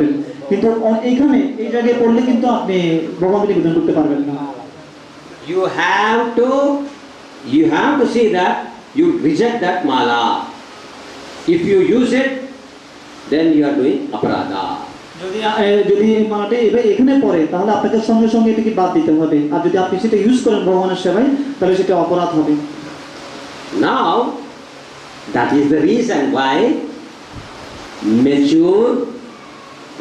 পারবেন, কিন্তু এইখানে এই জায়গায় পড়লে কিন্তু আপনি ভগবানকে নিবেদন করতে পারবেন না। You have to see that you reject that mala. If you use it, then you are doing aparada. যদি এই মালাটা এখানে পড়ে তাহলে আপনাকে সঙ্গে সঙ্গে এটাকে বাদ দিতে হবে, আর যদি আপনি সেটা ইউজ করেন ভগবানের সেবায় তাহলে সেটা অপরাধ হবে। Now, that is the reason why mature,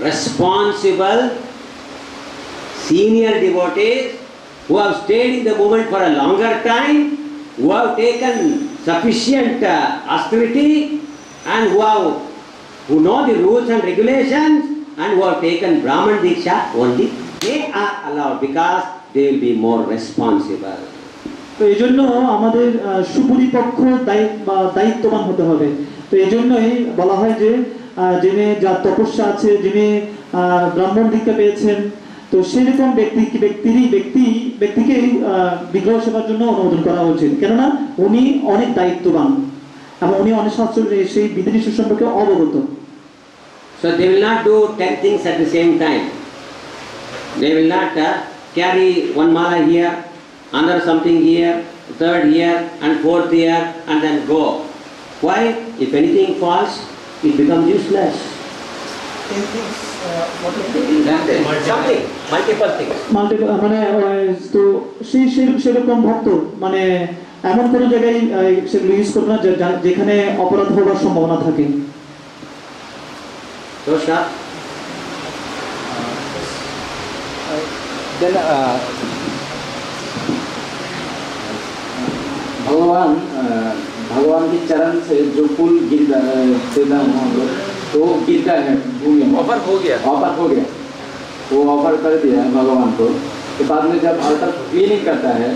responsible, senior devotees who have stayed in the movement for a longer time, who have taken sufficient austerity, and who know the rules and regulations, and who have taken Brahman Diksha only, they are allowed because they will be more responsible. তো এই জন্য আমাদের সুপরিপক্ষ দায়িত্ববান হতে হবে। তো এই জন্যই বলা হয় যে যিনি যার তপস্যা আছে, যিনি ব্রাহ্মণ দীক্ষা পেয়েছেন, তো সেরকম ব্যক্তিকে বিগ্রহ সেবার জন্য অনুমোদন করা উচিত, কেননা উনি অনেক দায়িত্ববান এবং উনি অনেক শাস্ত্রের সেই বিধিনিষেধ সম্পর্কে অবগত। So they will not do 10 things at the same time. They will not carry one mala here, another something here, third here, and fourth here, and then go. Why? If anything falls, it becomes useless. 10 things. Something, multiple things. মানে তো সেরকম ভক্ত মানে এমন কোনো জায়গায় সেগুলো use করবে না যেখানে অপরাধ হওয়ার সম্ভাবনা থাকে। So stop. Then भगवान के चरण से जो फूल गिरता तो गिरता है भूमि में, ऑफर हो गया वो ऑफर कर दिया है भगवान को। तो बाद में जब अल्टर क्लीनिंग करता है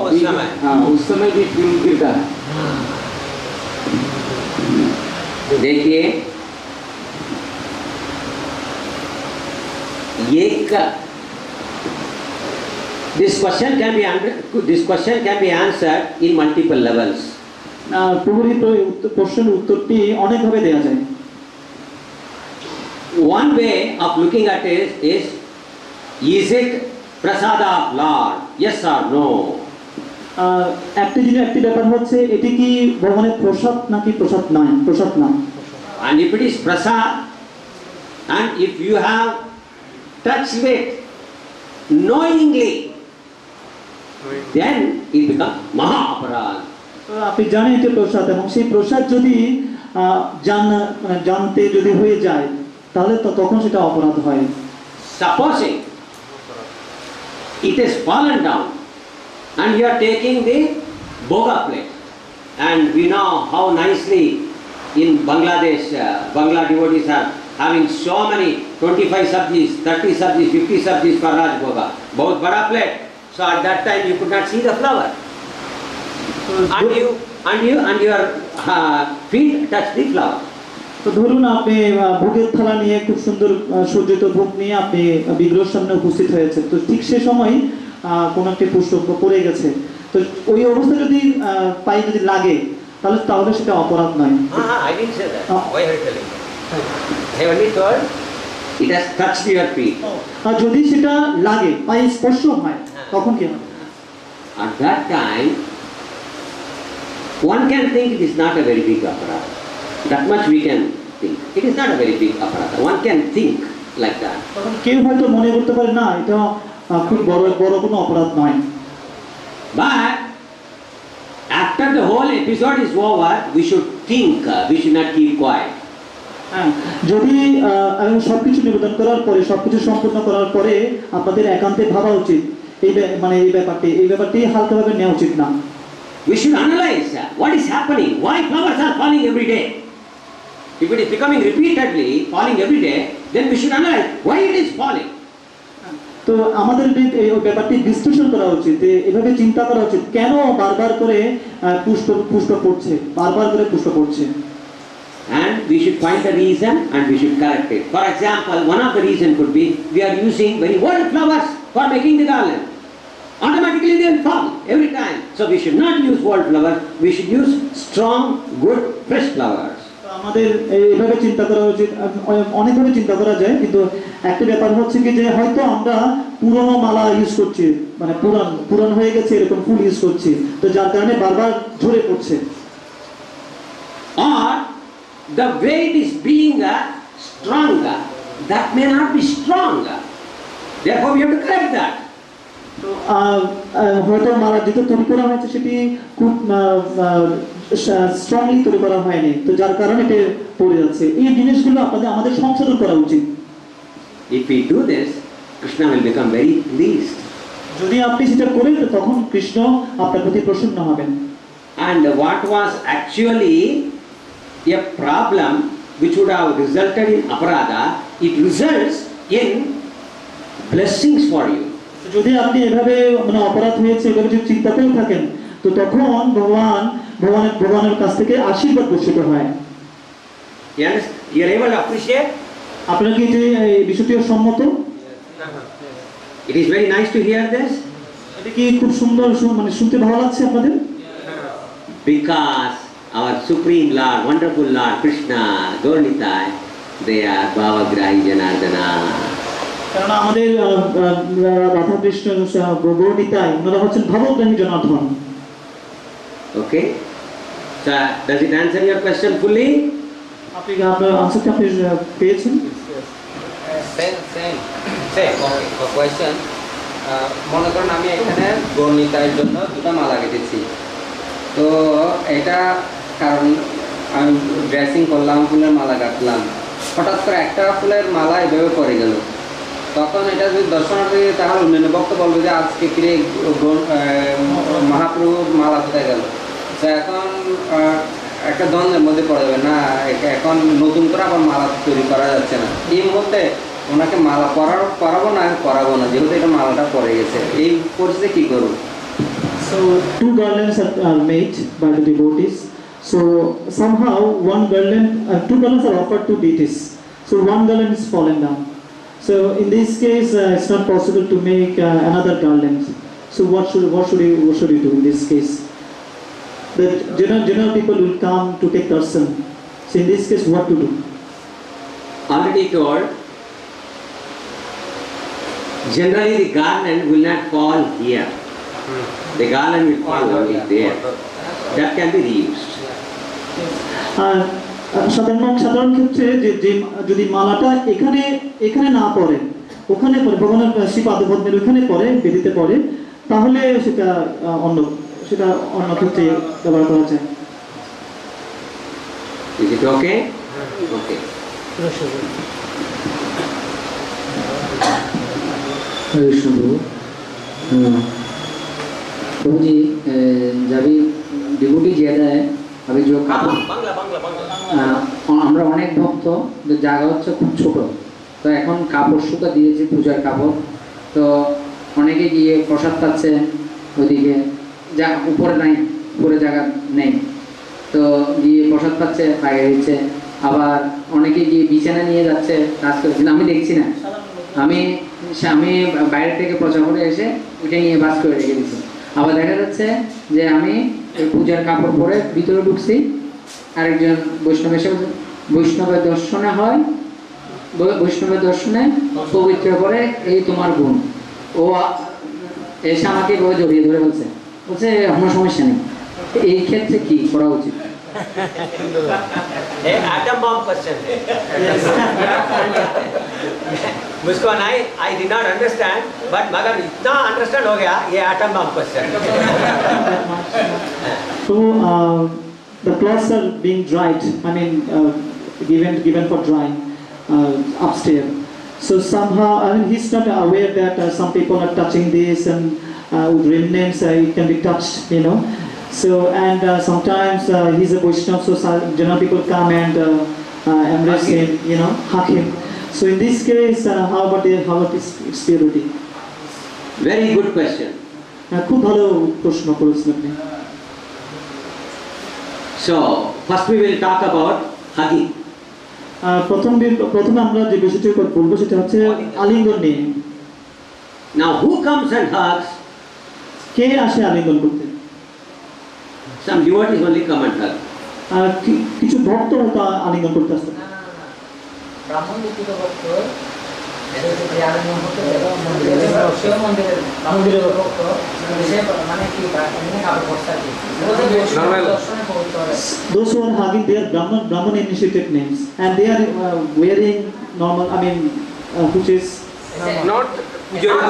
उस समय, हाँ उस समय भी फूल गिरता है। देखिए this question can be answered in multiple levels. প্রভুর এই প্রশ্নের উত্তরটি অনেকভাবে দেওয়া যায়। One way of looking at it is it prasada of Lord? Yes or no? একটি ব্যাপার হচ্ছে এটি কি ভগবানের প্রসাদ নাকি প্রসাদ না। And if it is prasad, and if you have touched it knowingly, then it becomes maha aparad. আপনি জানেন এটা প্রসাদ, এবং সেই প্রসাদ যদি জানতে যদি হয়ে যায় তাহলে তখন সেটা অপরাধ হয়। Supposing it has fallen down and you are taking the boga plate, and we know how nicely in Bangladesh Bangla devotees are having so many 25 sabjis, 30 sabjis, 50 sabjis for Raj Boga, bahut bada plate. So at that time you could not see the flower, and your feet touch the flower. তো ধরুন আপনি ভোগের থালা নিয়ে খুব সুন্দর সজ্জিত ভোগ নিয়ে আপনি বিগ্রহের সামনে উপস্থিত হয়েছে, তো ঠিক সে সময় কোন একটি পুষ্প পড়ে গেছে, তো ওই অবস্থা যদি পায়ে যদি লাগে তাহলে সেটা অপরাধ নয়। I didn't say that. Why are you telling me? I only told it has touched your feet. আর যদি সেটা লাগে পায়ে স্পর্শ হয় তখন কি হবে? At that time one can think it is not a very big aparadha. That much we can think. It is not a very big aparadha. One can think like that. তখন কেউ হয়তো মনে করতে পারে না এটা খুব বড় কোনো অপরাধ নয়। But after the whole episode is over, we should think. We should not keep quiet. যদি সবকিছু নিবেদন করার পরে সবকিছু সম্পূর্ণ করার পরে আপনাদের একান্তে ভাবা উচিত এই ব্যাপারটি হালকাভাবে নেওয়া উচিত না। We should analyze what is happening. Why flowers are falling every day? If it is becoming repeatedly falling every day, then we should analyze why it is falling. তো আমাদের এই ব্যাপারটি বিশ্লেষণ করা উচিত, এভাবে চিন্তা করা উচিত কেন বারবার করে পুষ্প পড়ছে। And we should find the reason and we should correct it. For example, one of the reason could be we are using very old flowers for making the garland. Automatically they will fall every time. So we should not use old flowers. We should use strong, good, fresh flowers. আমাদের এইভাবে চিন্তা করা উচিত, অনেকভাবে চিন্তা করা যায়, কিন্তু একটা ব্যাপার হচ্ছে কি যে হয়তো আমরা পুরনো মালা ইউজ করছি, মানে পুরান হয়ে গেছে এরকম ফুল ইউজ করছি, তো যার কারণে বারবার ঝরে পড়ছে। Or the weight is being stronger, that may not be stronger. Therefore, we have to correct that. তো হয়তো মালা যেটা তৈরি করা হয়েছে সেটি খুব স্ট্রংলি তৈরি করা হয়নি, তো যার কারণে এটা পড়ে যাচ্ছে। এই জিনিসগুলো আমাদের সংশোধন করা উচিত। If we do this, Krishna will become very pleased. যদি আপনি সেটা করেন তো তখন কৃষ্ণ আপনার প্রতি প্রসন্ন হবেন। And what was actually a problem which would have resulted in aparada, it results in blessings for you. যদি আপনি এভাবে মানে অপরাধ হয়েছে এভাবে যদি চিন্তা করে থাকেন, তো তখন ভগবানের কাছ থেকে আশীর্বাদ বর্ষিত হয়। You are able to appreciate? আপনার কি এই বিষয়টিও সম্মত? It is very nice to hear this এটা কি খুব সুন্দর, মানে শুনতে ভালো লাগছে আপনাদের? because our Supreme Lord, wonderful Lord Krishna, Gaurnitai, they are Bhavagrahi Janardana. কারণ আমাদের রাধা কৃষ্ণ গৌরনিতাই ওনারা হচ্ছেন ভাবগ্রাহী Janardan. Okay? So, does it answer your question fully? আপনি আপনার আনসারটা আপনি পেয়েছেন? Same. Question. মনে করেন আমি এখানে গণিতার জন্য দুটো মালা কেটেছি, তো এটা কারণ আমি ড্রেসিং করলাম, ফুলের মালা কাটলাম, হঠাৎ করে একটা ফুলের মালা এভাবে পড়ে গেল, তখন এটা যদি দর্শনার্থী তাহলে অন্যান্য ভক্ত বলবে যে আজকে ফিরে মহাপ্রভুর মালা কোথায় গেল। তো এখন একটা দ্বন্দ্বের মধ্যে পড়ে যাবে, না এখন নতুন করে আবার মালা তৈরি করা যাচ্ছে না, এই মুহূর্তে ওনাকে মালা পরাবো না যেহেতু এটা মালাটা পড়ে গেছে, এই পরিস্থিতি কি করবো? So two garlands are made by the devotees. So somehow two garlands are offered to deities. So one garland is fallen down. So in this case, it's not possible to make another garland. So what should you do in this case? The general people will come to take darshan. So in this case, what to do? Already told, generally the garland will not fall here. The garland will fall only there. That can be reused. সাধারণ ক্ষেত্রে যে যদি মালাটা এখানে না পড়ে, ওখানে পড়ে ভগবানের শ্রীপাদপদ্মের ওখানে পড়ে, বেদিতে পড়ে, তাহলে সেটা অন্য ক্ষেত্রে ব্যবহার করা যায়। Is it okay? Okay. प्रभु जी, जब डिवोटी ज़्यादा है अभी जो আমরা অনেক ভক্ত, জায়গা হচ্ছে খুব ছোট, তো এখন কাপড় শুকা দিয়েছি, পূজার কাপড়, তো অনেকে গিয়ে প্রসাদ পাচ্ছে, ওইদিকে যা উপরে নাই, উপরে জায়গা নেই, তো গিয়ে প্রসাদ পাচ্ছে, পায়ে দিচ্ছে, আবার অনেকে গিয়ে বিছানা নিয়ে যাচ্ছে কাজ করছে, আমি দেখছি না, আমি বাইরে থেকে প্রচার করে এসে ওইটা নিয়ে বাস করে রেখে দিচ্ছি। আবার দেখা যাচ্ছে যে আমি পূজার কাপড় পরে ভিতরে ঢুকছি, আরেকজন বৈষ্ণবের দর্শনে হয়, বৈষ্ণবের দর্শনে পবিত্র করে এই তোমার গুণ, ও এসে আমাকে জড়িয়ে ধরে বলছে কোনো সমস্যা নেই, এই ক্ষেত্রে কি করা উচিত? Atom bomb question. मुझको I did not understand, but मगर इतना understand हो गया ये atom bomb question. So the cloths are being dried. I mean, given for drying upstairs. So somehow, I mean, he's not aware that some people are touching this, and with remnants it can be touched, you know. So and sometimes he's a Vaishnava, so general people come and embrace him, you know, hug him. So in this case, how about his purity? Very good question. খুব ভালো প্রশ্ন করেছেন আপনি। So first we will talk about hugging. প্রথমে আমরা যে বিষয়টি বলবো সেটা হচ্ছে আলিঙ্গন নিয়ে। Now who comes and hugs? কে আসে আলিঙ্গন করতে? Some devotees only come and hug. কিছু ভক্ত হয়তো আলিঙ্গন করতে আসতেন। ব্রাহ্মণ দীক্ষিত ভক্ত যে আলিঙ্গন করতে মন্দিরের ভক্ত সে মানে কি এমনি কাপড় বস্তা কি দর্শনে পবিত্র হয়। Those who are hugging, they are Brahman initiated names, and they are wearing normal, I mean, which is Not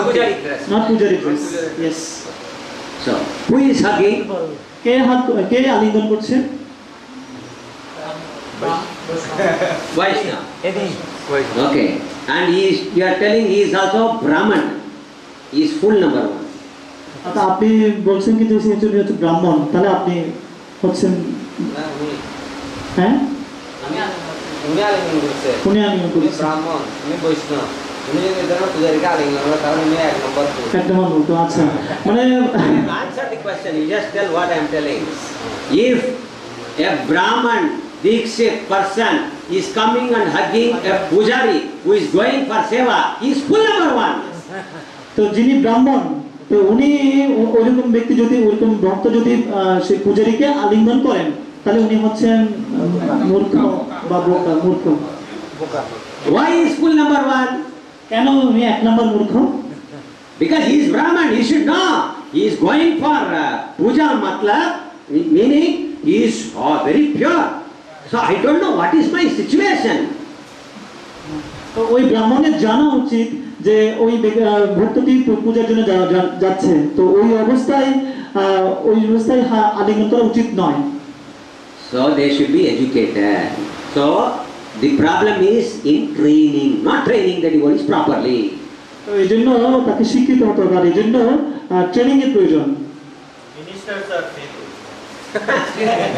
pujari dress. not pujari dress. Yes. So, who is hugging? কে আলিঙ্গন করছে? Vaishnava. Okay. And you are telling he is also Brahman. He is full number one. আচ্ছা, আপনি বলছেন কি যে সে হচ্ছে ব্রাহ্মণ, তাহলে আপনি হচ্ছেন হ্যাঁ উনি আলিঙ্গন করছে, উনি আলিঙ্গন উনি করছেন। ব্রাহ্মণ, উনি বৈষ্ণব, উনি যদি এই ধরনের পূজারীকে আলিঙ্গন করে তাহলে উনি এক নম্বর ভুল। একটা মান বলতো, আচ্ছা মানে Answer the question. You just tell what I am telling. If a Brahman Dikshit person is coming and hugging a pujari who is going for seva, he is full number one. তো যিনি ব্রাহ্মণ, তো উনি ওইরকম ব্যক্তি যদি ওইরকম ভক্ত যদি সেই পূজারীকে আলিঙ্গন করেন, তাহলে উনি হচ্ছেন মূর্খ বা বোকা, মূর্খ। Why is full number one? কেন উনি এক নম্বর মূর্খ? Because he is Brahman, he should know. He is going for puja matlab, meaning he is very pure. So I don't know what is my situation. তো ওই ব্রাহ্মণের জানা উচিত যে ওই ভক্তটি পূজার জন্য যাচ্ছে, তো ওই অবস্থায় আলিঙ্গন করা উচিত নয়। So they should be educated. So the problem is in training, not training the devotees properly. তো এই জন্য তাকে শিক্ষিত হতে হবে, আর এই জন্য ট্রেনিং এর প্রয়োজন।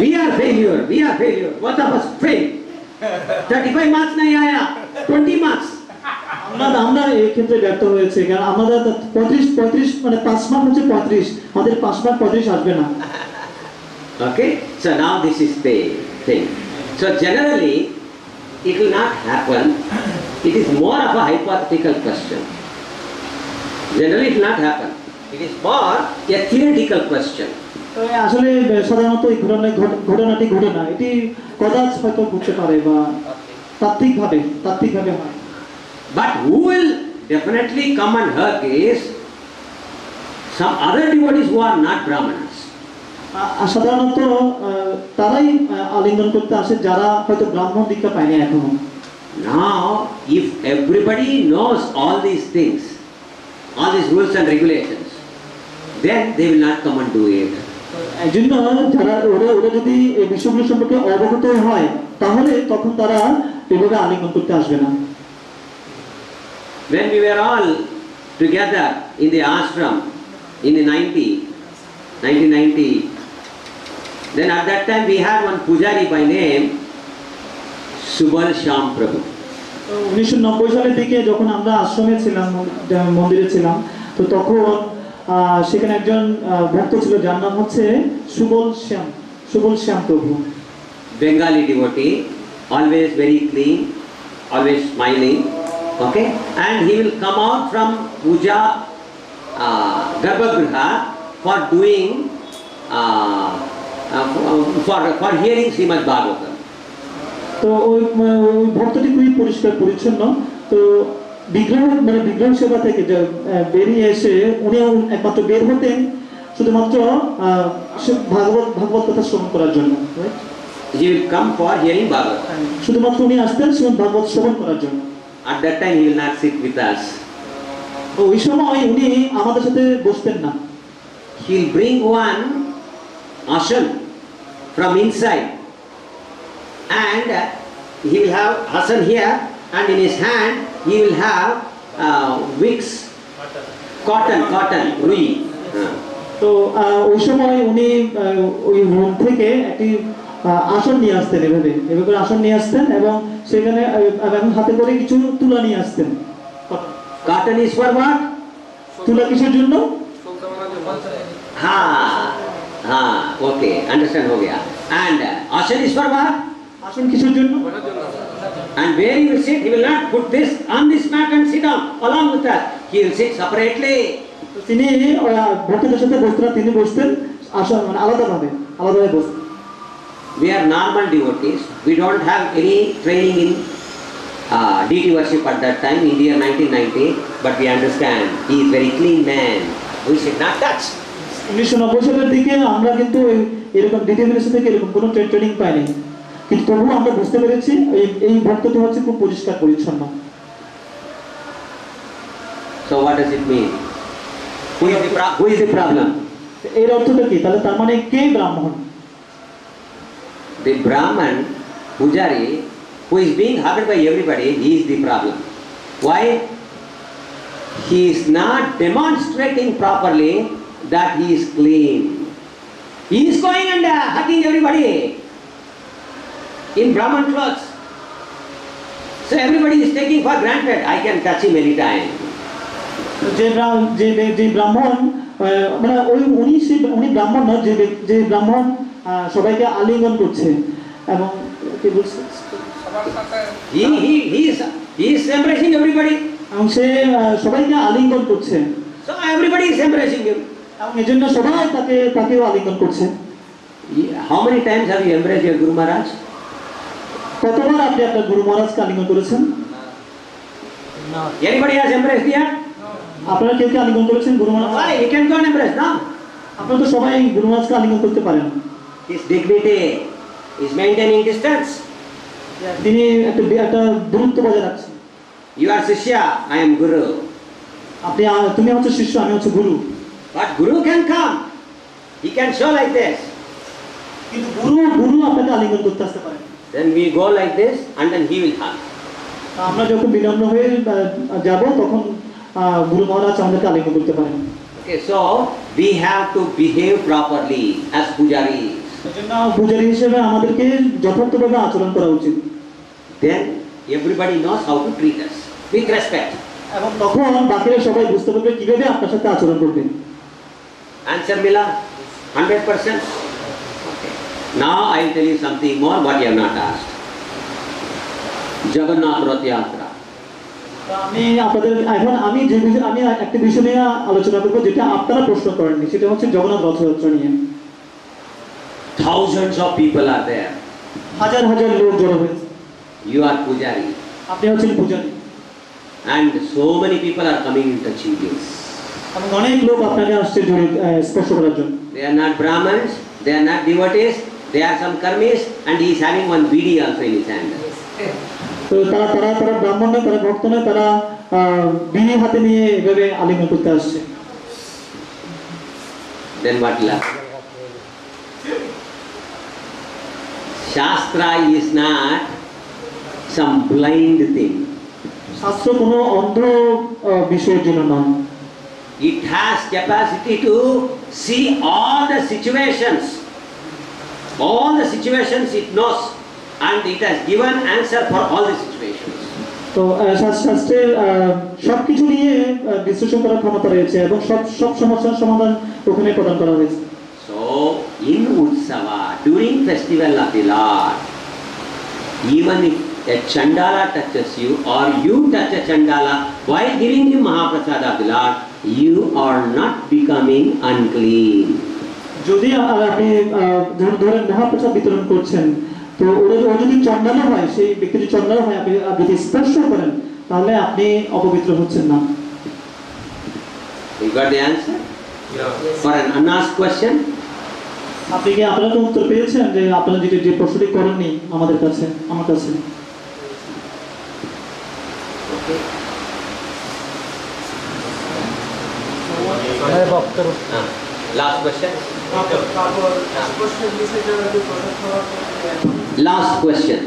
We are failure. Both of us fail. 35 marks nahi aaya, 20 marks. আমরা এই ক্ষেত্রে ব্যর্থ হয়েছে, কারণ আমাদের 35 মানে 5 মার্ক হচ্ছে 35, আমাদের 5 মার্ক 35 আসবে না। Okay? So now this is the thing. So generally, it will not happen. It is more of a hypothetical question. Generally, it will not happen. It is more a theoretical question. তো আসলে সাধারণত এই ঘটনাটি ঘটে না, এটি কদাচ হয়তো ঘটতে পারে বা তাত্ত্বিকভাবে হয়। But who will definitely come and hug is some other devotees who are not Brahmanas. সাধারণত তারাই আলিঙ্গন করতে আসে যারা হয়তো ব্রাহ্মণ দীক্ষা পায়নি এখনো। Now, if everybody knows all these things, all these rules and regulations, then they will not come and do it. এই জন্য যারা ওরা যদি এই বিষয়গুলো সম্পর্কে অবগত হয়, তাহলে তখন তারা এভাবে আলিঙ্গন করতে আসবে না। When we were all together in the ashram in the 1990, then at that time we had one pujari by name Subal Shyam Prabhu. 1990 সালের দিকে যখন আমরা আশ্রমে ছিলাম, মন্দিরে ছিলাম, তো তখন সেখানে একজন ভক্ত ছিল যার নাম হচ্ছে সুবল শ্যাম প্রভু। Bengali devotee, always very clean, always smiling, okay? And he will come out from puja Garbhagriha for doing for hearing Srimad Bhagavatam. তো ওই ভক্তটি খুবই পরিষ্কার পরিচ্ছন্ন, তো বিগ্রহ সেবা থেকে বেরিয়ে এসে উনি একমাত্র বের হতেন শুধুমাত্র ভাগবত কথা শ্রবণ করার জন্য। He will come for hearing Bhagavatam. শুধুমাত্র উনি আসতেন শ্রীমদ ভাগবত শ্রবণ করার জন্য। At that time he will not sit with us. ওই সময় উনি আমাদের সাথে বসতেন না। He will bring one ashan from inside, and he will have ashan here, and in his hand he will have wicks, cotton, rui. তো ওই সময় উনি ওই রুম থেকে একটি আসন নিয়ে আসতেন, এভাবে আসন নিয়ে আসতেন এবং সেখানে এখন হাতে করে কিছু তুলা নিয়ে আসতেন। Cotton is for what? তুলা কিসের জন্য? Okay, understand ho gaya. And ashan is for what? আসন কিসের জন্য? And where he will sit, he will not put this on this mat and sit down along with us. He will sit separately. তো তিনি ভক্তদের সাথে বসতেন, তিনি বসতেন আসন মানে আলাদাভাবে বসতেন। we are normal devotees. We don't have any training in deity worship at that time in the year 1990, but we understand he is very clean man. We should not touch. 1990 সালের দিকে আমরা কিন্তু এরকম দ্বিতীয় বিদেশ থেকে এরকম কোনো ট্রেনিং পাইনি, কিন্তু তবুও আমরা বুঝতে পেরেছি এই ভক্তটি হচ্ছে খুব পরিষ্কার পরিচ্ছন্ন। So what does it mean? Who is the problem? এর অর্থটা কি? তাহলে তার মানে কে ব্রাহ্মণ? The Brahman Pujari who is being hugged by everybody, he is the problem. Why? He is not demonstrating properly that he is clean. He is going and hugging everybody in Brahman clothes. So everybody is taking for granted, I can touch him anytime. যে ব্রাহ্মণ মানে উনি ব্রাহ্মণ নয়, যে ব্রাহ্মণ সবাইকে আলিঙ্গন করছে এবং কি বলছে, he is embracing everybody. এবং সে সবাইকে আলিঙ্গন করছে, So everybody is embracing him. এবং এজন্য সবাই তাকেও আলিঙ্গন করছে। How many times have you embraced your Guru Maharaj? কতবার আপনি আপনার গুরু মহারাজকে আলিঙ্গন করেছেন? Anybody has embraced here? আপনারা কেউ কে আলিঙ্গন করেছেন গুরু মহারাজ? Why? You can go and embrace now. আপনারা তো সবাই গুরু মহারাজকে আলিঙ্গন করতে পারেন। His dignity is maintaining distance. তিনি একটা দূরত্ব বজায় রাখছেন। You are Shishya, I am Guru. তুমি হচ্ছে শিষ্য, আমি হচ্ছে গুরু। But Guru can come. He can show like this. কিন্তু গুরু আপনাকে আলিঙ্গন করতে আসতে পারে। Then we go like this and then he will hug. আমরা যখন বিনম্র হয়ে যাব তখন গুরু মহারাজ আমাদেরকে আলিঙ্গন করতে পারেন। Okay, so we have to behave properly as pujaris. এজন্য পূজারী হিসেবে আমাদেরকে যথার্থভাবে আচরণ করা উচিত। Then everybody knows how to treat us with respect. এবং তখন বাকিরা সবাই বুঝতে পারবে কিভাবে আপনার সাথে আচরণ করবে। Answer Mila? 100%? Okay. Now I will tell you something more what you have not asked. Jagannath Rath Yatra. আমি একটা বিষয় নিয়ে আলোচনা করবো যেটা আপনারা প্রশ্ন করেননি, সেটা হচ্ছে জগন্নাথ রথযাত্রা নিয়ে। Thousands of people are there. হাজার হাজার লোক জড়ো হয়েছে। You are pujari. আপনি হচ্ছেন পূজারী And so many people are coming and touching you. এবং অনেক লোক আপনাকে আসছে স্পর্শ করার জন্য। They are not Brahmins, they are not devotees, they are some karmis, and he is having one bidi also in his hand. তো তারা ব্রাহ্মণ নয়, তারা ভক্ত নয়, তারা বিনি হাতে নিয়ে এভাবে আলিঙ্গন করতে আসছে। Then what left? Shastra is not some blind thing. শাস্ত্র কোনো অন্ধ বিষয়ের জন্য নয়। It has capacity to see all the situations. All the situations it knows, and it has given answer for all the situations. তো শাস্ত্রের সবকিছু নিয়ে বিশ্লেষণ করার ক্ষমতা রয়েছে এবং সব সমস্যার সমাধান ওখানে প্রদান করা হয়েছে। So in Utsava, during festival of the Lord, even if a Chandala touches you or you touch a Chandala while giving him Mahaprasad of the Lord, you are not becoming unclean. যদি আপনি ধরেন মহাপ্রসাদ বিতরণ করছেন, তো ও যদি চন্ডাল হয়, সেই ব্যক্তি যদি চন্ডাল হয়, আপনি যদি স্পর্শ করেন তাহলে আপনি অপবিত্র হচ্ছেন না। You got the answer? Yeah. For an unasked question? আপনি কি আপনারা তো উত্তর পেয়েছেন যে আপনারা যে প্রশ্নটি করেননি আমার কাছে। Okay. Last question. Last question.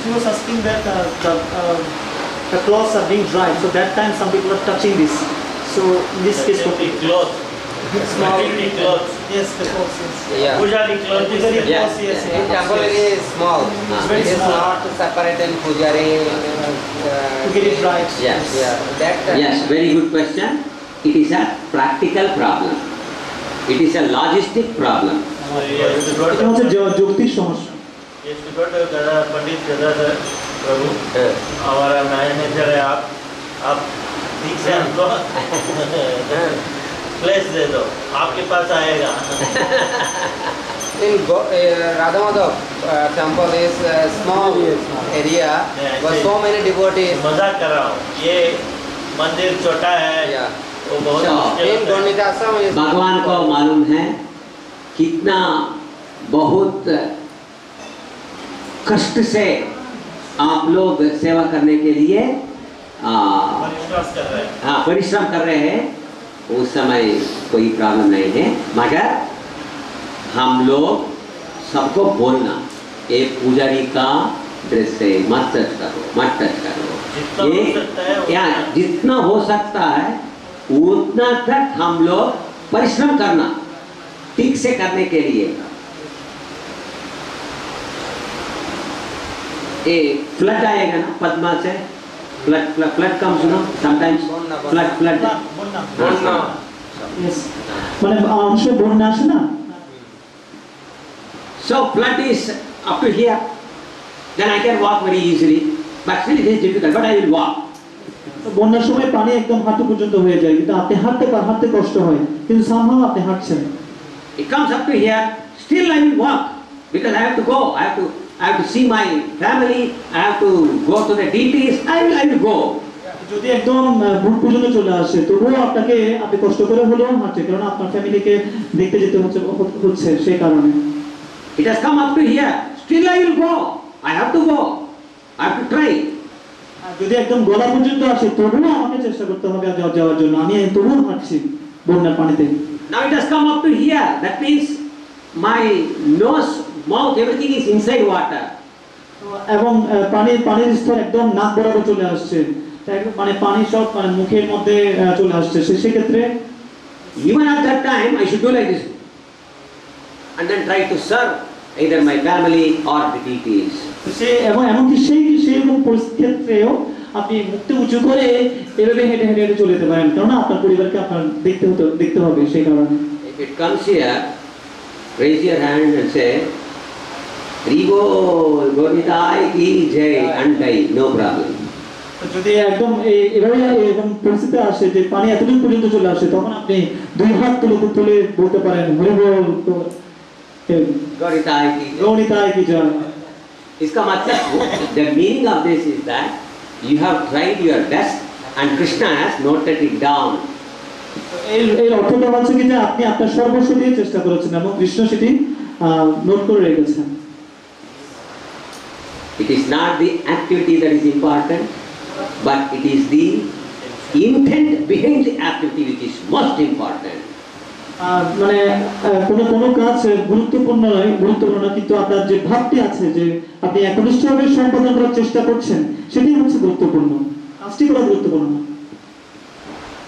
He was asking that the clothes are being dried, so that time some people are touching this. So in this case, Clothes. small Clothes. yes, the clothes. Yes. Yeah. Pujari clothes. Pujari Yeah. clothes, yes. In temple it is small. very It is small. not separate in pujari. To get it right. Yes. Yeah. That. Yes, very good question. It is a practical problem. It is a logistic problem. So yes, we got এটা হচ্ছে যৌক্তিক সমস্যা। yes, we got Pandit Gadadhar Prabhu. हमारा manager है आप ठीक से हमको प्लेस दे दो, आपके पास आएगा। In Radha Madhav temple is a small area, but so many devotees. मजाक कर रहा हूँ, ये मंदिर छोटा है, Yeah. वो बहुत अच्छा। मुश्किल In है। Gaunita Ashram is भगवान को मालूम है कितना बहुत कष्ट से आप लोग सेवा करने के लिए परिश्रम कर रहे हैं। हाँ परिश्रम कर रहे हैं। उस समय कोई प्रॉब्लम नहीं है, मगर हम लोग सबको बोलना ये पुजारी का ड्रेस है, मत टच करो, मत टच करो। जितना हो सकता है उतना। या जितना हो सकता है उतना तक हम लोग परिश्रम करना ठीक से करने के लिए। ये फ्लड आएगा ना पद्मा से, फ्लड फ्लड फ्लड कम सुनो sometimes, flood flood Bonna. Yes. মানে অংশে বন্যা আসে না, So flood is up to here, then I can walk very easily, but still it is difficult, but I will walk. তো বন্যার সময় পানি একদম হাঁটু পর্যন্ত হয়ে যায়, কিন্তু আপনি হাঁটতে কষ্ট হয়, কিন্তু সামহাও আপনি হাঁটছেন। It comes up to here, still I will walk, because I have to go, I have to see my family, I have to go to the deities, I will go. যদি একদম বুক পর্যন্ত চলে আসে তবুও আপনি কষ্ট করে হলেও হাঁটছে, কারণ আপনার ফ্যামিলিকে দেখতে যেতে হচ্ছে সেই কারণে। It has come up to here, still I will go, I have to go, I have to try. আর যদি একদম গলা পর্যন্ত আসে তবুও আমাকে চেষ্টা করতে হবে যাওয়ার জন্য, আমি তবুও হাঁটছি বন্যার পানিতে। Now it has come up to here, that means my nose, mouth, everything is inside water. এবং পানির স্তর একদম নাক বরাবর চলে আসছে, মানে পানি সব মানে মুখের মধ্যে চলে আসছে। সেক্ষেত্রে Even at that time, I should do like this, and then try to serve either my family or the deities. এবং এমনকি সেইরকম ক্ষেত্রেও আপনি মুক্তি উঁচু করে এভাবে হেঁটে হেঁটে হেঁটে চলে যেতে পারেন, কারণ আপনার পরিবারকে আপনার দেখতে হবে সেই কারণে। If it comes here, raise your hand and say, Rigo, Gonitai ki jai, and die, no problem. যদি একদম এভাবে এরকম পরিস্থিতি আসে যে পানি এতদিন পর্যন্ত চলে আসে, তখন আপনি দুই হাত তুলে বলতে পারেন হরিবল Gonitai ki jai. গৌণিতায় কি জয়। इसका मतलब the meaning of this is that you have tried your best and Krishna has noted it down. এর অর্থটা হচ্ছে কি যে আপনি আপনার সর্বস্ব দিয়ে চেষ্টা করেছেন এবং কৃষ্ণ সেটি নোট করে রেখেছেন। It is not the activity that is important, but it is the intent behind the activity which is most important. মানে কোনো কাজ গুরুত্বপূর্ণ না, কিন্তু আপনার যে ভাবটি আছে যে আপনি একনিষ্ঠভাবে সম্পাদন করার চেষ্টা করছেন সেটি হচ্ছে গুরুত্বপূর্ণ, কাজটি করা গুরুত্বপূর্ণ না।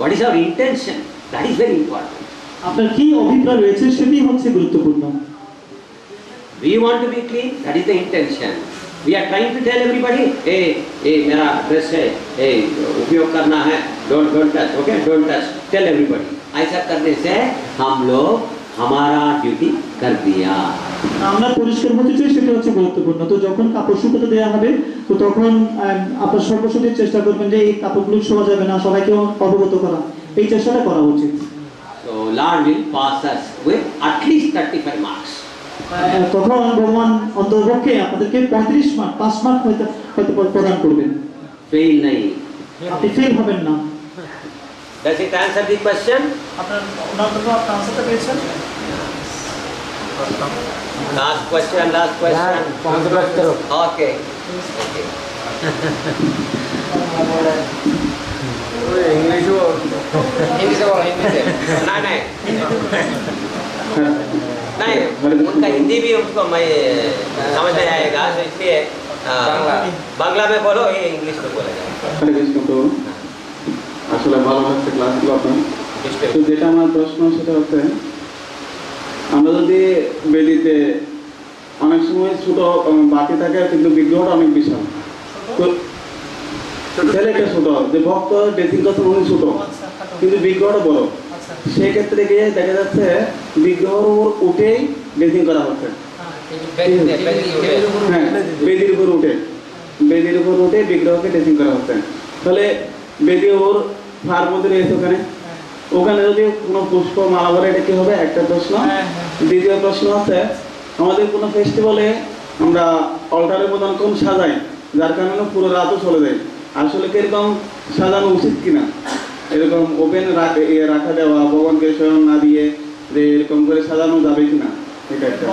What is our intention? That is very important. আপনার কি অভিপ্রায় রয়েছে সেটি হচ্ছে গুরুত্বপূর্ণ। We want to be clean, that is the intention. We are trying to tell everybody, hey, मेरा dress है, hey, उपयोग करना है, don't touch, okay, don't touch, tell everybody. ऐसा करने से हम लोग हमारा ड्यूटी कर दिया। আমরা পরিষ্কার হতে চাই, সেটা হচ্ছে গুরুত্বপূর্ণ। তো যখন কাপড় শুকাতে দেওয়া হবে তো তখন আপনার সর্বস্ব দিয়ে চেষ্টা করবেন যে এই কাপড়গুলো শোয়া যাবে না, সবাইকে অবগত করা, এই চেষ্টাটা করা উচিত। So Lord will pass us with at least 35 marks. তখন ভগবান অন্তর্পক্ষে আপনাদেরকে 35 মার্ক 5 মার্ক হয়তো প্রদান করবেন, Fail नहीं। আপনি ফেল হবেন না। Does it answer the question? আপনার ওনার কথা আপনি আনসারটা পেয়েছেন? Last question. Okay. हिंदी से बोलो, हिंदी से। नहीं, उनका हिंदी भी उनको मैं समझ नहीं आएगा, तो इसलिए बांग्ला में बोलो, ये इंग्लिश में बोलेगा। হরে কৃষ্ণ প্রভু, আসলে ভালো লাগছে ক্লাসগুলো আপনার। তো যেটা আমার প্রশ্ন সেটা হচ্ছে, আমরা যদি বেদিতে অনেক সময় ছোট বাতি থাকে কিন্তু বিগ্রহটা অনেক বিশাল, তো ছেলেটা ছোট, যে ভক্ত ড্রেসিং করছে উনি ছোট কিন্তু বিগ্রহটা বড়, সেক্ষেত্রে গিয়ে দেখা যাচ্ছে বিগ্রহর উপর উঠেই ড্রেসিং করা হচ্ছে। হ্যাঁ, বেদির উপর উঠে বিগ্রহকে ড্রেসিং করা হচ্ছে। তাহলে বেদির উপর ফার মধ্যে রয়েছে ওখানে, ওখানে যদি কোনো পুষ্প মালা ভরে এটা কি হবে, একটা প্রশ্ন। দ্বিতীয় প্রশ্ন হচ্ছে আমাদের কোনো ফেস্টিভ্যালে আমরা অল্টারের মতন কম সাজাই, যার কারণে পুরো রাতও চলে যায়। আসলে কিরকম সাজানো উচিত কিনা, এরকম ওপেন রাখা দেওয়া, ভগবানকে স্বয়ং না দিয়ে যে এরকম করে সাজানো যাবে কিনা, এটা একটা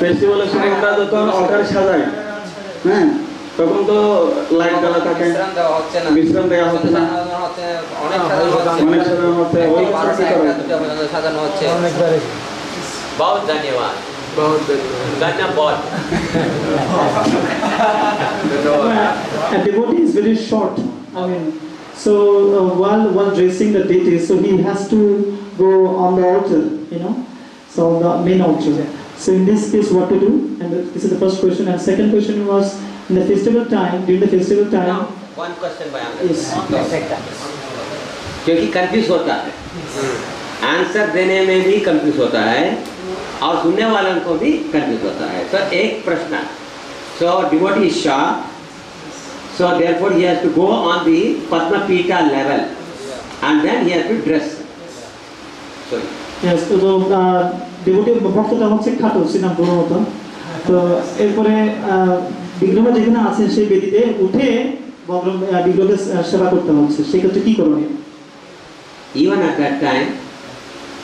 ফেস্টিভ্যালের সময় আমরা যখন অল্টার সাজাই, হ্যাঁ, তখন তো লাইট জ্বালা থাকে, বিশ্রাম দেওয়া হচ্ছে না, বিশ্রাম দেওয়া হচ্ছে না, সাজানো হচ্ছে, অনেক সাজানো হচ্ছে, অনেক সাজানো হচ্ছে, ওই বারোটা, কাজটা একটা, করা দুটো পর্যন্ত সাজানো হচ্ছে। बहुत धन्यवाद, बहुत धन्यवाद। गाना बहुत A devotee is very short. I mean, so while dressing the deity, so he has to go on the altar, you know, so on the main altar. So in this case, what to do? And this is the first question. And second question was in the festival time. During the festival time, one question by yes. क्योंकि confuse होता है, answer देने में भी confuse होता है और सुनने वालों को भी कंफ्यूज होता है। सो एक प्रश्न, so devotee is sharp, so therefore he has to go on the पद्म पीठा level and then he has to dress. So Yes, তো devotee ভক্তটা হচ্ছে খাটো সিনাম বড় মতো। তো এরপরে বিগ্রহ যেখানে আছে সেই বেদিতে উঠে বিগ্রহকে সেবা করতে হচ্ছে, সেক্ষেত্রে কি করণীয়? even at that time,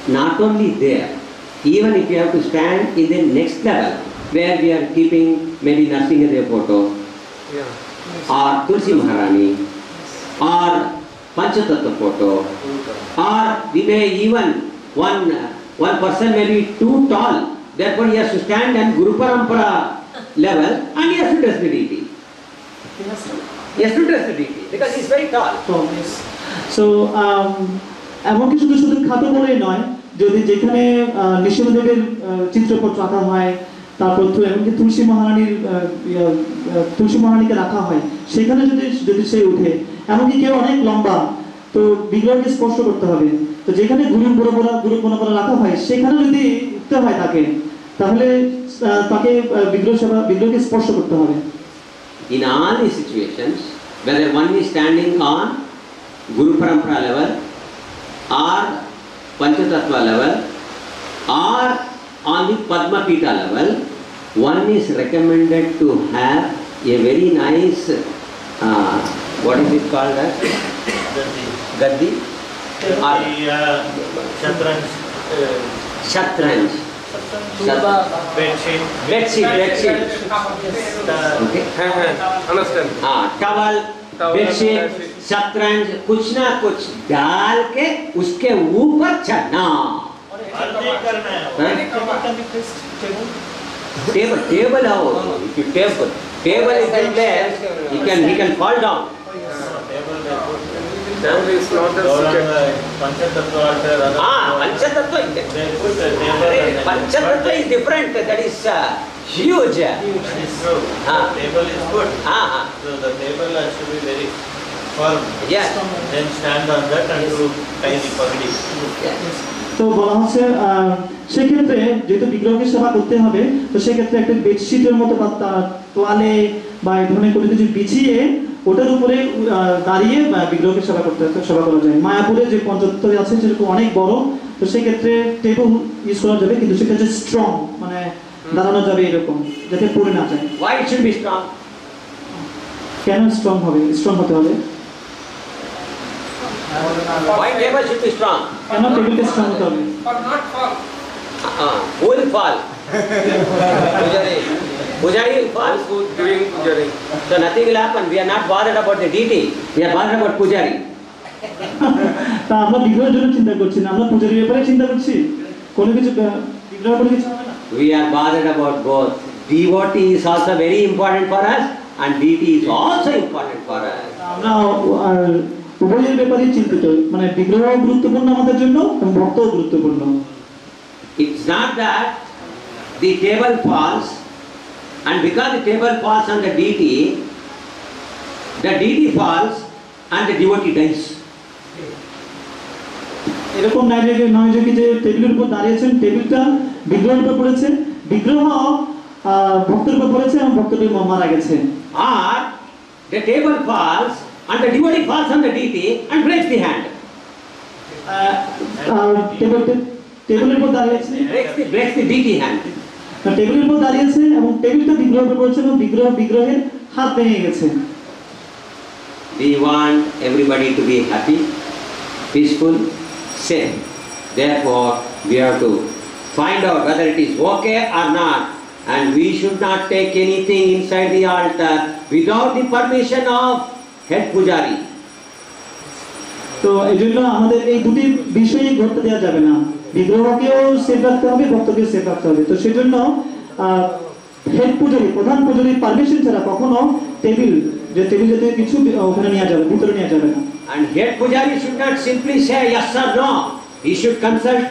not only there, even if you have to stand in the next level where we are keeping maybe Narasimha photo or Tulsi Maharani or Panchatattva photo, or we may even one person may be too tall, therefore he has to stand at Guru Parampara level and he has to dress the deity. He has to dress the deity because he is very tall. So এমনকি শুধু শুধু খাটো বলেই নয়, যদি যেখানে নৃসিংহদেবের চিত্রপট রাখা হয়, তারপর এমনকি তুলসী মহারানীকে রাখা হয়, সেখানে যদি সে উঠে, এমনকি কেউ অনেক লম্বা, তো বিগ্রহকে স্পর্শ করতে হবে। তো যেখানে গুরু পরম্পরা রাখা হয় সেখানে যদি উঠতে হয় তাকে, তাহলে তাকে বিগ্রহকে স্পর্শ করতে হবে। In all these situations, whether one is standing on Guru Parampara level or Panchatattva level or on the Padma Pita level, one is recommended to have a very nice, what is it called as? Gaddi? Or Shatranj. Bedsheet. Okay. Understand? Towel, bedsheet, शतरंज, कुछ ना कुछ डाल के उसके ऊपर चढ़ना। Table हो, table is there, he can fall down. Table is not the पंचतत्व altar, Panchatattva is different. Panchatattva is different. That is huge. That is true. Ah. The table is good. Ah, So the table has to be very firm. yes. Then stand on that and do tiny pagdi. তো বলা হচ্ছে সেক্ষেত্রে যেহেতু বিগ্রহকে সেবা করতে হবে, তো সেক্ষেত্রে একটা বেডশিটের মতো বা তোয়ালে বা এই ধরনের কোনো কিছু বিছিয়ে ওটার উপরে দাঁড়িয়ে বিগ্রহকে সেবা করা যায়। মায়াপুরে যে পঞ্চতত্ত্ব আছে সেরকম অনেক বড়, তো সেক্ষেত্রে টেবল ইউজ করা যাবে, কিন্তু সেক্ষেত্রে স্ট্রং, মানে দাঁড়ানো যাবে এরকম, যাতে পড়ে না যায়। Why it should be strong? কেন স্ট্রং হতে হবে? Why table should be strong? কেন টেবিলটা স্ট্রং হতে হবে? Who will fall? Pujari will fall. doing pujari. So nothing will happen. We are not bothered about the deity. We are bothered about Pujari. তা আমরা বিগ্রহের জন্য চিন্তা করছি না, আমরা পূজারীর ব্যাপারে চিন্তা করছি, কোনো কিছু বিগ্রহের ব্যাপারে কিছু হবে না। We are bothered about both. Devotee is also very important for us and deity is also important for us. আমরা উভয়ের ব্যাপারেই চিন্তিত, মানে বিগ্রহ গুরুত্বপূর্ণ আমাদের জন্য এবং ভক্তও গুরুত্বপূর্ণ। It's not that the table falls and because the table falls on the deity falls and the devotee dies. এরকম নয় যে কি যে টেবিলের উপর দাঁড়িয়েছেন, টেবিলটা বিগ্রহের উপর পড়েছে, বিগ্রহ ভক্তের উপর পড়েছে এবং ভক্তটি মারা গেছে। Or the table falls and the devotee falls on the deity and breaks the hand. টেবিলের উপর দাঁড়িয়ে আছে, Breaks the deity hand. টেবিলের উপর দাঁড়িয়ে আছে এবং টেবিলটা বিগ্রহের উপর পড়েছে এবং বিগ্রহের হাত ভেঙে গেছে। We want everybody to be happy, peaceful, safe. Therefore, we have to find out whether it is okay or not, and we should not take anything inside the altar without the permission of head pujari. তো এই জন্য আমাদের এই দুটি বিষয়ই ঘটতে দেওয়া যাবে না, বিগ্রহকেও সেফ রাখতে হবে, ভক্তকেও সেফ রাখতে হবে। তো সেজন্য হেড পূজারী, প্রধান পূজারীর পারমিশন ছাড়া কখনো টেবিল জাতীয় কিছু ওখানে নিয়ে যাবে, ভিতরে নিয়ে যাবে না। And head pujari should not simply say yes or no. He should consult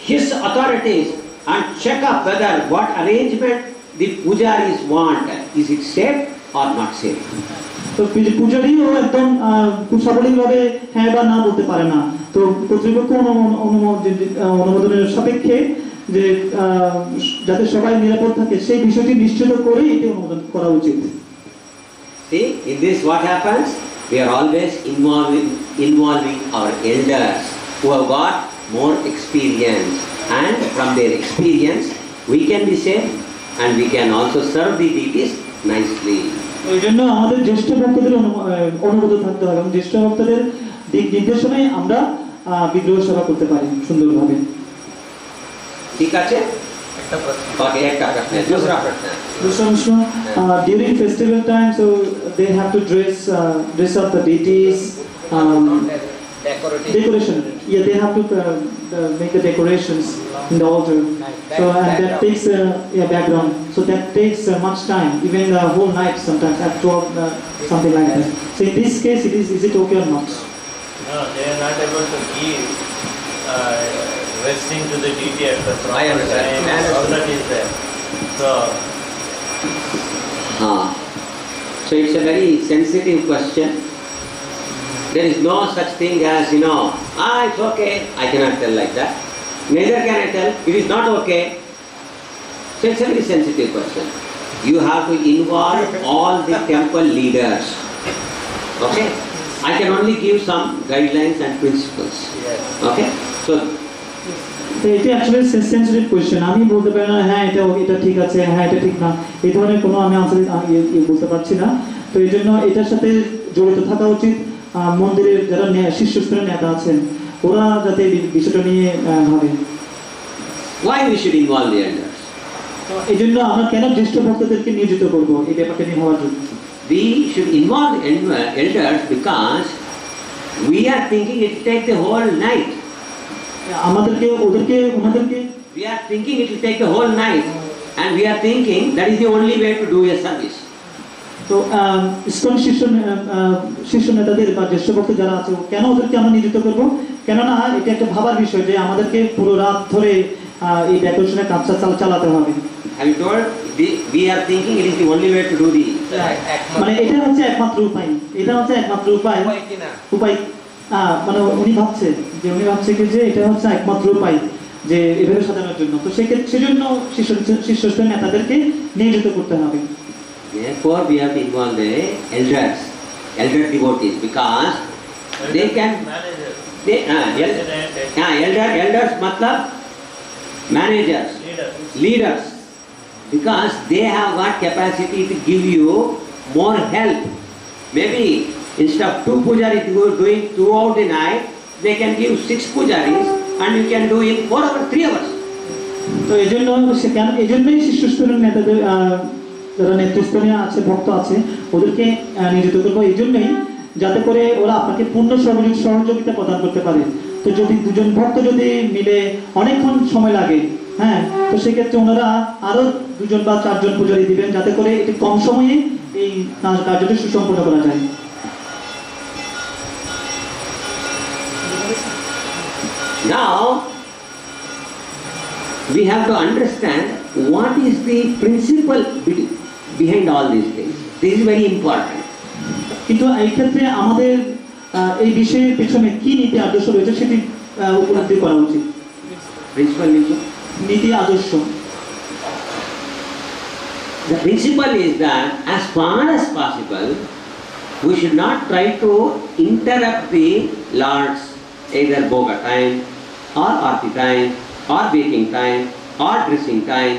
his authorities and check up whether what arrangement the pujaris want. Is it safe or not safe? তো পূজারীও একদম খুব সাবলীলভাবে হ্যাঁ বা না বলতে পারে না। তো কর্তৃপক্ষ অনুমোদনের সাপেক্ষে যে যাতে সবাই নিরাপদ থাকে সেই বিষয়টি নিশ্চিত করেই এটি অনুমোদন করা উচিত। See, in this what happens? We are always involving our elders who have got more experience, and from their experience we can be safe and we can also serve the deities nicely. এই জন্য আমাদের জ্যেষ্ঠ ভক্তদের অনুমোদন থাকতে হবে এবং জ্যেষ্ঠ ভক্তদের দিক নির্দেশনায় আমরা বিগ্রহ সেবা করতে পারি সুন্দরভাবে। ঠিক আছে? Okay, একটা প্রশ্ন, दूसरा प्रश्न। दूसरा प्रश्न, during festival time, so they have to dress up the deities, decoration. Yeah, they have to make the decorations in the altar. So and that takes background. So that takes much time, even the whole night sometimes at 12, something like that. So in this case, is it okay or not? No, they are not able to give resting to the deity at the proper I understand. time. All that is there. So So it's a very sensitive question. There is no such thing as, it's okay, I cannot tell like that. Neither can I tell, it is not okay. So it's a very sensitive question. You have to involve all the temple leaders. Okay? I can only give some guidelines and principles. yes. Okay? So, তো এটা actually sensitive question. আমি বলতে পারি না হ্যাঁ এটা ঠিক আছে, হ্যাঁ এটা ঠিক না, এই ধরনের কোনো আমি আনসার বলতে পারছি না। তো এই জন্য এটার সাথে জড়িত থাকা উচিত মন্দিরের যারা শীর্ষস্তরের নেতা আছেন, ওরা যাতে বিষয়টা নিয়ে ভাবে। why we should involve the elders? তো এই জন্য আমরা কেন জ্যেষ্ঠ ভক্তদেরকে নিয়োজিত করব এই ব্যাপারটা নিয়ে ভাবার জন্য? We should involve the elders because we are thinking it will take the whole night. ওনাদেরকে We are thinking it will take the whole night, and we are thinking that is the only way to do a service. তো ISKCON শীর্ষ নেতাদের বা জ্যেষ্ঠ ভক্ত যারা আছে কেন ওদেরকে আমরা নিয়োজিত করব? কেননা এটা একটা ভাবার বিষয় যে আমাদেরকে পুরো রাত ধরে এই ডেকোরেশনের কাজটা চালাতে হবে। Have you told? We are thinking it is the only way to do the. মানে এটা হচ্ছে একমাত্র উপায়, উপায় মানে উনি ভাবছে কি যে এটা হচ্ছে একমাত্র উপায় যে এভাবে সাজানোর জন্য। তো সেজন্য শীর্ষস্থানীয় নেতাদেরকে নিয়োজিত করতে হবে। Therefore, we have to involve the elder devotees, because they can. Managers. Elders matlab managers, leaders, because they have got capacity to give you more help. Maybe instead of 2 pujaris doing throughout the night, they can give 6 pujaris and you can do in 4 hours, 3 hours. তো এই জন্যই শীর্ষস্তরের নেতাদের যারা নেতৃস্থানীয় আছে, ভক্ত আছে, ওদেরকে নিয়োজিত করবো এই জন্যই যাতে করে ওরা আপনাকে পূর্ণ সহযোগিতা প্রদান করতে পারে। তো যদি দুজন ভক্ত যদি মিলে অনেকক্ষণ সময় লাগে, হ্যাঁ, তো সেক্ষেত্রে ওনারা আরো 2 বা 4 পূজারী দিবেন যাতে করে এটি কম সময়ে এই কার্যটি সুসম্পন্ন করা যায়। Now, we have to understand what is the principle behind all these things. This is very important. কিন্তু এই ক্ষেত্রে আমাদের এই বিষয়ের পেছনে কি নীতি আদর্শ রয়েছে সেটি উপলব্ধি করা উচিত। Principle means what? নীতি আদর্শ। The principle is that as far as possible, we should not try to interrupt the Lord's either Bhoga time or Aarti time or baking time or dressing time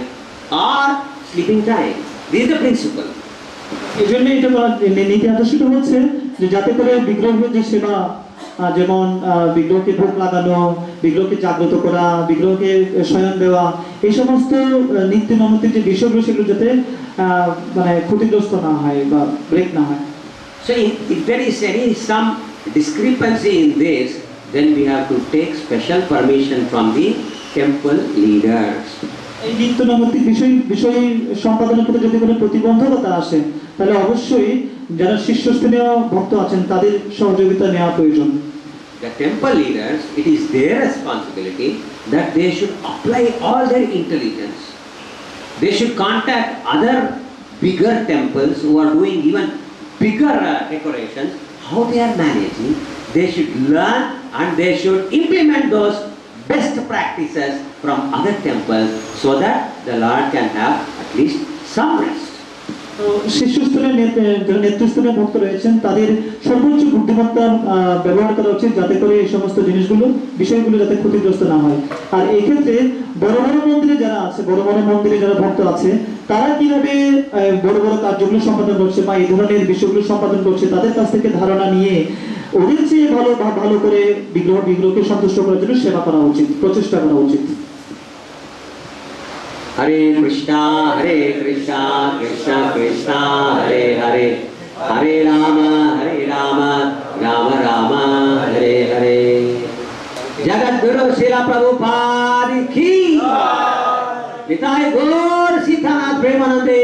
or sleeping time. This is the principle. এই জন্য এটা করার নীতি আদর্শটা হচ্ছে যে যাতে করে বিগ্রহের যে সেবা যেমন বিগ্রহকে ভোগ লাগানো, বিগ্রহকে জাগ্রত করা, বিগ্রহকে শয়ন দেওয়া, এই সমস্ত নিত্য নৈমিত্তিক যে বিষয়গুলো সেগুলো যাতে মানে ক্ষতিগ্রস্ত না হয় বা ব্রেক না হয়। So if there is some discrepancy in this, then we have to take special permission from the temple leaders. এই নিত্য নৈমিত্তিক বিষয় সম্পাদনের ক্ষেত্রে যদি কোনো প্রতিবন্ধকতা আসে তাহলে অবশ্যই যারা শীর্ষস্থানীয় ভক্ত আছেন তাদের সহযোগিতা নেওয়া প্রয়োজন। The temple leaders, it is their responsibility that they should apply all their intelligence. They should contact other bigger temples who are doing even bigger decorations, how they are managing. They should learn and they should implement those best practices from other temples so that the Lord can have at least some rest. তো শীর্ষস্তরের যারা নেতৃস্থানীয় ভক্ত রয়েছেন তাদের সর্বোচ্চ বুদ্ধিমত্তা ব্যবহার করা উচিত যাতে করে এই সমস্ত বিষয়গুলো যাতে ক্ষতিগ্রস্ত না হয়। আর এই ক্ষেত্রে বড় বড় মন্দিরে যারা আছে, বড় বড় মন্দিরে যারা ভক্ত আছে তারা কিভাবে বড় বড় কার্যগুলো সম্পাদন করছে বা এই ধরনের বিষয়গুলো সম্পাদন করছে তাদের কাছ থেকে ধারণা নিয়ে ওদের চেয়ে ভালো করে বিগ্রহকে সন্তুষ্ট করার জন্য সেবা করা উচিত, প্রচেষ্টা করা উচিত। Hare Krishna, Krishna Krishna, Hare Hare, Hare Rama, Rama Rama, Hare Hare. Jagat Guru Srila Prabhupada ki Nitai Gaur Sitanath Premanande.